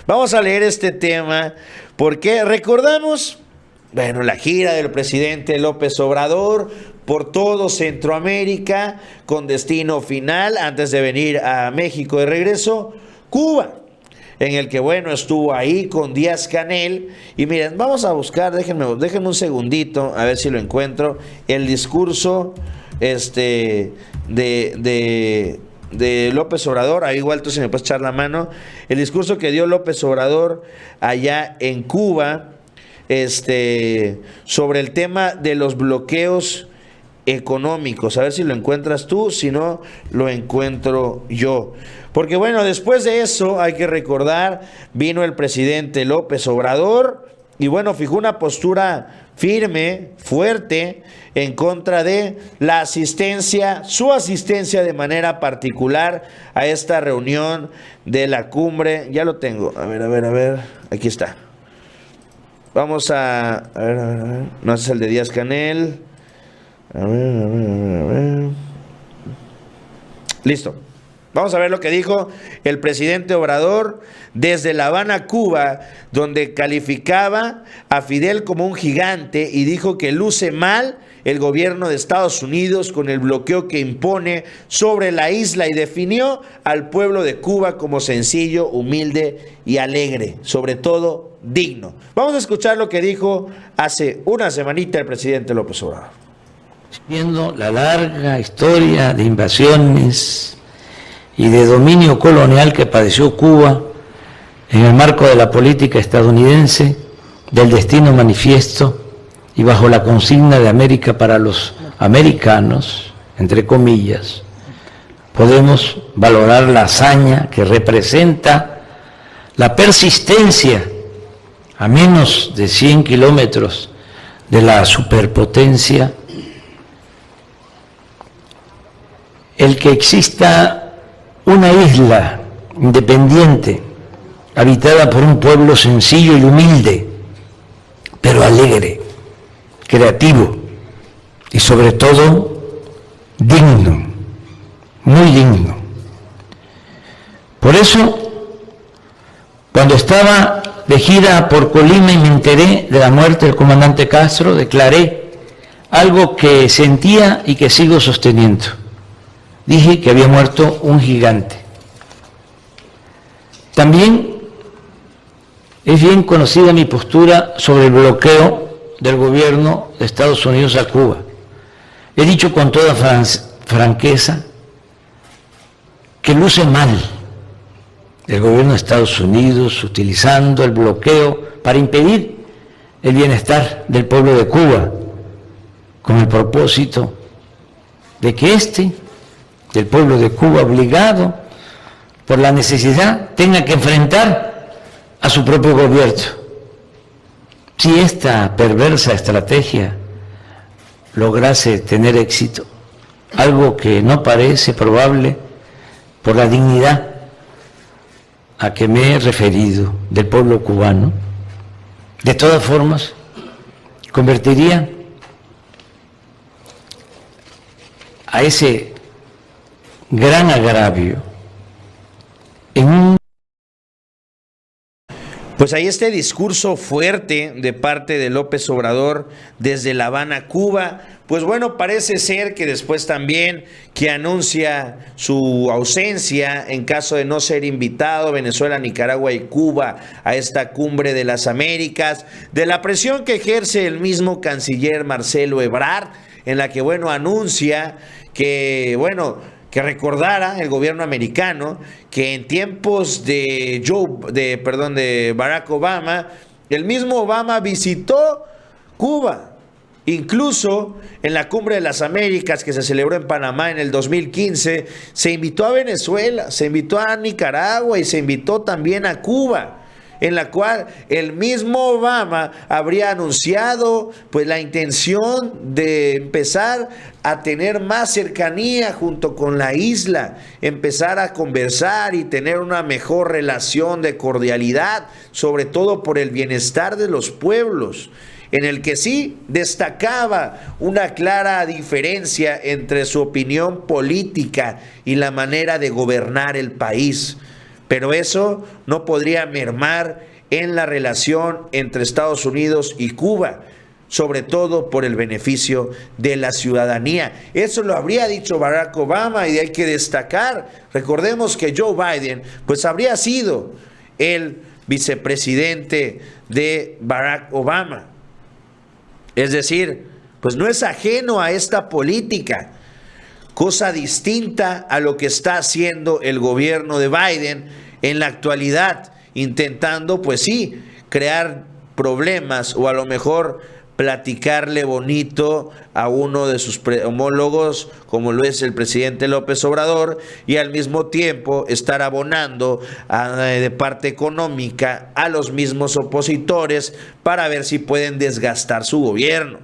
Vamos a leer este tema porque recordamos, bueno, la gira del presidente López Obrador por todo Centroamérica con destino final, antes de venir a México de regreso, Cuba, en el que, bueno, estuvo ahí con Díaz-Canel. Y miren, vamos a buscar, déjenme un segundito, a ver si lo encuentro, el discurso de López Obrador. Ahí igual tú, si me puedes echar la mano, el discurso que dio López Obrador allá en Cuba, sobre el tema de los bloqueos económicos. A ver si lo encuentras tú, si no, lo encuentro yo. Porque bueno, después de eso, hay que recordar, vino el presidente López Obrador y bueno, fijó una postura firme, fuerte, en contra de la asistencia, su asistencia de manera particular a esta reunión de la cumbre. Ya lo tengo, a ver, aquí está. Vamos a ver. No, ese es el de Díaz-Canel. A ver. Listo. Vamos a ver lo que dijo el presidente Obrador desde La Habana, Cuba, donde calificaba a Fidel como un gigante y dijo que luce mal el gobierno de Estados Unidos con el bloqueo que impone sobre la isla, y definió al pueblo de Cuba como sencillo, humilde y alegre, sobre todo digno. Vamos a escuchar lo que dijo hace una semanita el presidente López Obrador. Viendo la larga historia de invasiones y de dominio colonial que padeció Cuba en el marco de la política estadounidense, del destino manifiesto y bajo la consigna de América para los americanos, entre comillas, podemos valorar la hazaña que representa la persistencia a menos de 100 kilómetros de la superpotencia, el que exista una isla independiente, habitada por un pueblo sencillo y humilde, pero alegre, creativo y sobre todo digno, muy digno. Por eso, cuando estaba de gira por Colima y me enteré de la muerte del comandante Castro, declaré algo que sentía y que sigo sosteniendo. Dije que había muerto un gigante. También es bien conocida mi postura sobre el bloqueo del gobierno de Estados Unidos a Cuba. He dicho con toda franqueza que luce mal el gobierno de Estados Unidos utilizando el bloqueo para impedir el bienestar del pueblo de Cuba, con el propósito de que del pueblo de Cuba, obligado por la necesidad, tenga que enfrentar a su propio gobierno. Si esta perversa estrategia lograse tener éxito, algo que no parece probable por la dignidad a que me he referido del pueblo cubano, de todas formas, convertiría a ese gran agravio en un... Pues ahí este discurso fuerte de parte de López Obrador desde La Habana, Cuba. Pues bueno, parece ser que después también que anuncia su ausencia en caso de no ser invitado Venezuela, Nicaragua y Cuba a esta cumbre de las Américas, de la presión que ejerce el mismo canciller Marcelo Ebrard, en la que, bueno, anuncia que, bueno, que recordara el gobierno americano que en tiempos de Barack Obama, el mismo Obama visitó Cuba. Incluso en la Cumbre de las Américas que se celebró en Panamá en el 2015, se invitó a Venezuela, se invitó a Nicaragua y se invitó también a Cuba, en la cual el mismo Obama habría anunciado pues la intención de empezar a tener más cercanía junto con la isla, empezar a conversar y tener una mejor relación de cordialidad, sobre todo por el bienestar de los pueblos, en el que sí destacaba una clara diferencia entre su opinión política y la manera de gobernar el país. pero eso no podría mermar en la relación entre Estados Unidos y Cuba, sobre todo por el beneficio de la ciudadanía. Eso lo habría dicho Barack Obama y hay que destacar. Recordemos que Joe Biden pues habría sido el vicepresidente de Barack Obama. Es decir, pues no es ajeno a esta política, cosa distinta a lo que está haciendo el gobierno de Biden en la actualidad, intentando pues sí, crear problemas o a lo mejor platicarle bonito a uno de sus homólogos, como lo es el presidente López Obrador, y al mismo tiempo estar abonando de parte económica a los mismos opositores para ver si pueden desgastar su gobierno.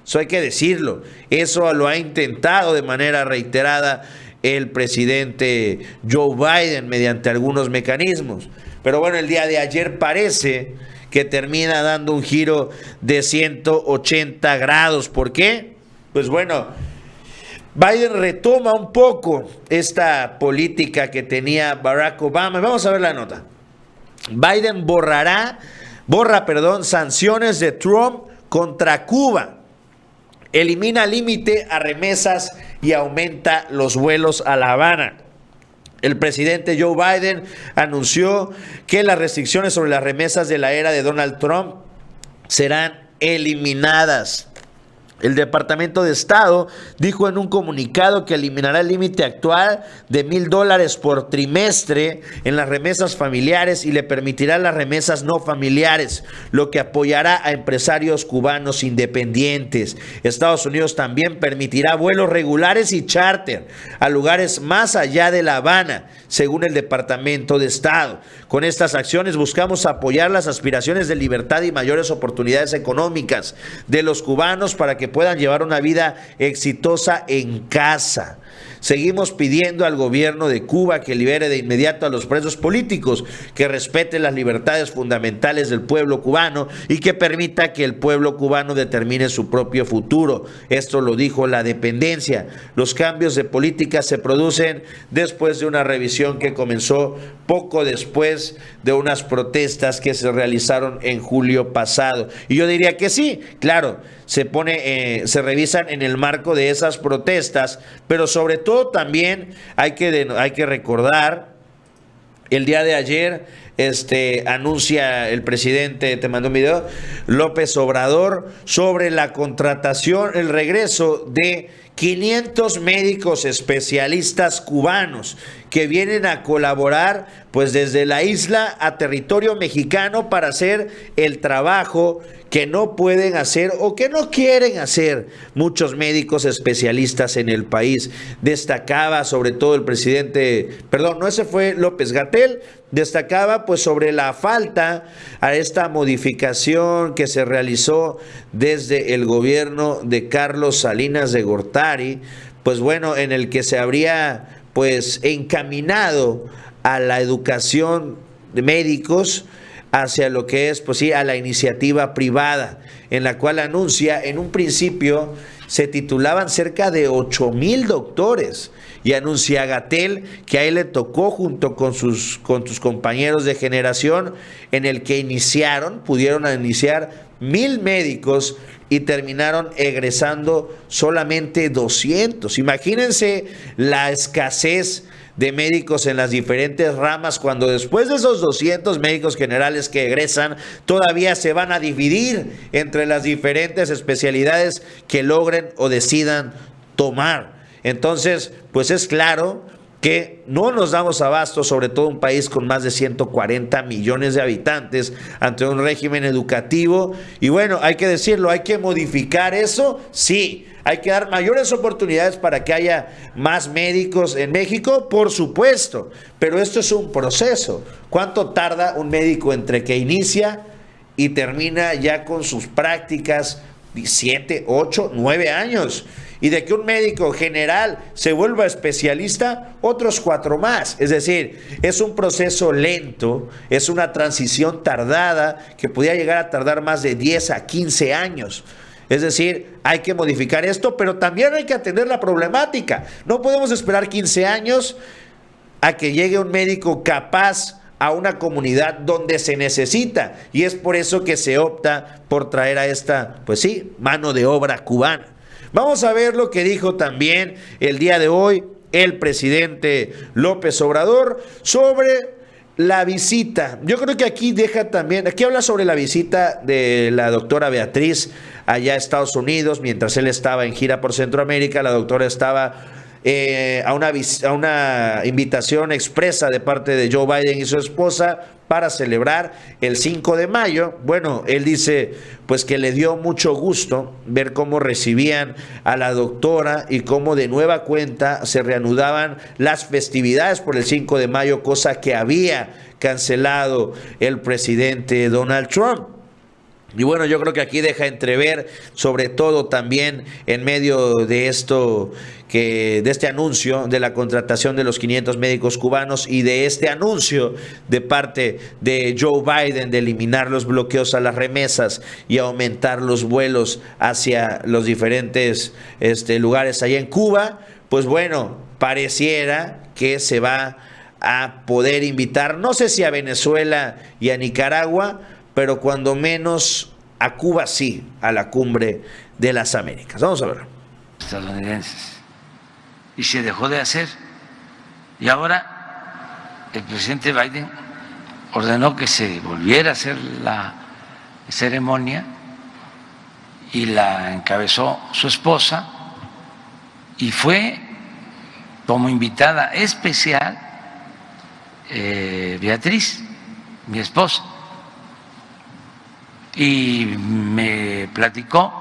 Eso hay que decirlo. Eso lo ha intentado de manera reiterada el presidente Joe Biden mediante algunos mecanismos. Pero bueno, el día de ayer parece que termina dando un giro de 180 grados. ¿Por qué? Pues bueno, Biden retoma un poco esta política que tenía Barack Obama. Vamos a ver la nota. Biden borra sanciones de Trump contra Cuba. Elimina límite a remesas y aumenta los vuelos a La Habana. El presidente Joe Biden anunció que las restricciones sobre las remesas de la era de Donald Trump serán eliminadas. El Departamento de Estado dijo en un comunicado que eliminará el límite actual de $1,000 por trimestre en las remesas familiares y le permitirá las remesas no familiares, lo que apoyará a empresarios cubanos independientes. Estados Unidos también permitirá vuelos regulares y charter a lugares más allá de La Habana, según el Departamento de Estado. Con estas acciones buscamos apoyar las aspiraciones de libertad y mayores oportunidades económicas de los cubanos para que puedan llevar una vida exitosa en casa. Seguimos pidiendo al gobierno de Cuba que libere de inmediato a los presos políticos, que respete las libertades fundamentales del pueblo cubano y que permita que el pueblo cubano determine su propio futuro. Esto lo dijo la dependencia. Los cambios de política se producen después de una revisión que comenzó poco después de unas protestas que se realizaron en julio pasado. Y yo diría que sí, claro, se revisan en el marco de esas protestas, pero sobre todo también hay que recordar, el día de ayer anuncia el presidente, te mandó un video, López Obrador, sobre la contratación, el regreso de 500 médicos especialistas cubanos que vienen a colaborar pues desde la isla a territorio mexicano para hacer el trabajo que no pueden hacer o que no quieren hacer muchos médicos especialistas en el país. Destacaba sobre todo el presidente, ese fue López-Gatell, destacaba pues sobre la falta a esta modificación que se realizó desde el gobierno de Carlos Salinas de Gortari, pues bueno, en el que se habría pues encaminado a la educación de médicos hacia lo que es, pues sí, a la iniciativa privada, en la cual anuncia, en un principio se titulaban cerca de 8,000 doctores, y anuncia a Gatell que a él le tocó junto con sus compañeros de generación, en el que pudieron iniciar 1,000 médicos y terminaron egresando solamente 200. Imagínense la escasez de médicos en las diferentes ramas, cuando después de esos 200 médicos generales que egresan, todavía se van a dividir entre las diferentes especialidades que logren o decidan tomar. Entonces, pues es claro que no nos damos abasto, sobre todo un país con más de 140 millones de habitantes, ante un régimen educativo. Y bueno, hay que decirlo, hay que modificar eso, sí. Hay que dar mayores oportunidades para que haya más médicos en México, por supuesto, pero esto es un proceso. ¿Cuánto tarda un médico entre que inicia y termina ya con sus prácticas? 7, 8, 9 años. Y de que un médico general se vuelva especialista, otros 4 más. Es decir, es un proceso lento, es una transición tardada que podría llegar a tardar más de 10 a 15 años. Es decir, hay que modificar esto, pero también hay que atender la problemática. No podemos esperar 15 años a que llegue un médico capaz a una comunidad donde se necesita, y es por eso que se opta por traer a esta, pues sí, mano de obra cubana. Vamos a ver lo que dijo también el día de hoy el presidente López Obrador sobre la visita. Yo creo que aquí deja también, aquí habla sobre la visita de la doctora Beatriz allá a Estados Unidos, mientras él estaba en gira por Centroamérica. La doctora estaba a una invitación expresa de parte de Joe Biden y su esposa para celebrar el 5 de mayo. Bueno, él dice pues que le dio mucho gusto ver cómo recibían a la doctora y cómo de nueva cuenta se reanudaban las festividades por el 5 de mayo, cosa que había cancelado el presidente Donald Trump. Y bueno, yo creo que aquí deja entrever, sobre todo también en medio de esto, de este anuncio de la contratación de los 500 médicos cubanos y de este anuncio de parte de Joe Biden de eliminar los bloqueos a las remesas y aumentar los vuelos hacia los diferentes lugares allá en Cuba, pues bueno, pareciera que se va a poder invitar, no sé si a Venezuela y a Nicaragua, pero cuando menos a Cuba sí, a la cumbre de las Américas. Vamos a ver. Estadounidenses. Y se dejó de hacer. Y ahora el presidente Biden ordenó que se volviera a hacer la ceremonia y la encabezó su esposa y fue como invitada especial Beatriz, mi esposa. Y me platicó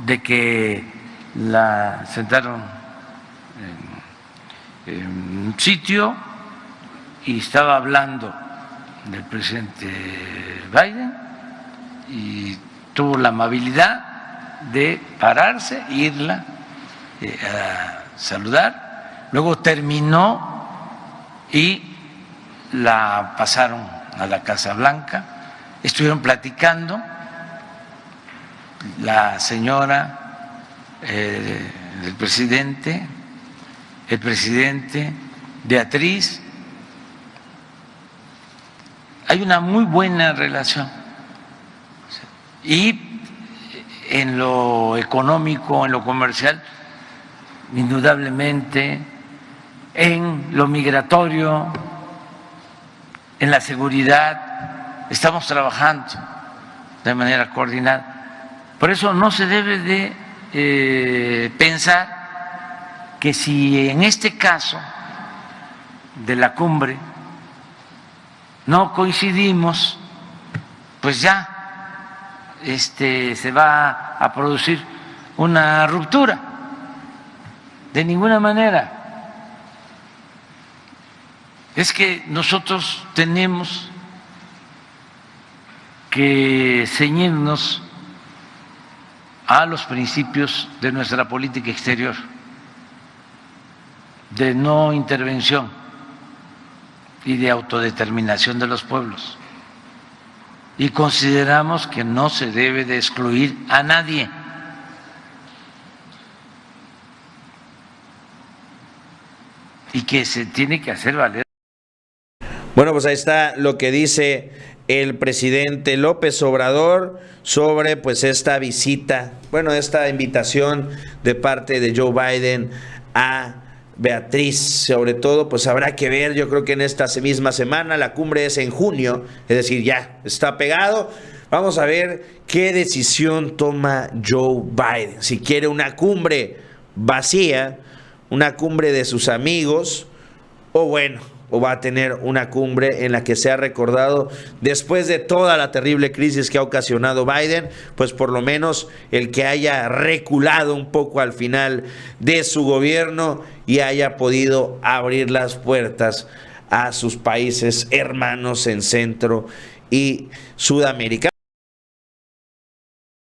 de que la sentaron en un sitio y estaba hablando del presidente Biden y tuvo la amabilidad de pararse e irla a saludar. Luego terminó y la pasaron a la Casa Blanca. Estuvieron platicando la señora, el presidente, Beatriz. Hay una muy buena relación. Y en lo económico, en lo comercial, indudablemente, en lo migratorio, en la seguridad, estamos trabajando de manera coordinada. Por eso no se debe de pensar que si en este caso de la cumbre no coincidimos, pues ya se va a producir una ruptura. De ninguna manera. Es que nosotros tenemos que ceñirnos a los principios de nuestra política exterior, de no intervención y de autodeterminación de los pueblos. Y consideramos que no se debe de excluir a nadie. Y que se tiene que hacer valer. Bueno, pues ahí está lo que dice el presidente López Obrador sobre pues esta visita, bueno, esta invitación de parte de Joe Biden a Beatriz. Sobre todo, pues habrá que ver, yo creo que en esta misma semana, la cumbre es en junio, es decir, ya está pegado. Vamos a ver qué decisión toma Joe Biden, si quiere una cumbre vacía, una cumbre de sus amigos, o bueno, o va a tener una cumbre en la que sea recordado después de toda la terrible crisis que ha ocasionado Biden, pues por lo menos el que haya reculado un poco al final de su gobierno y haya podido abrir las puertas a sus países hermanos en Centro y Sudamérica.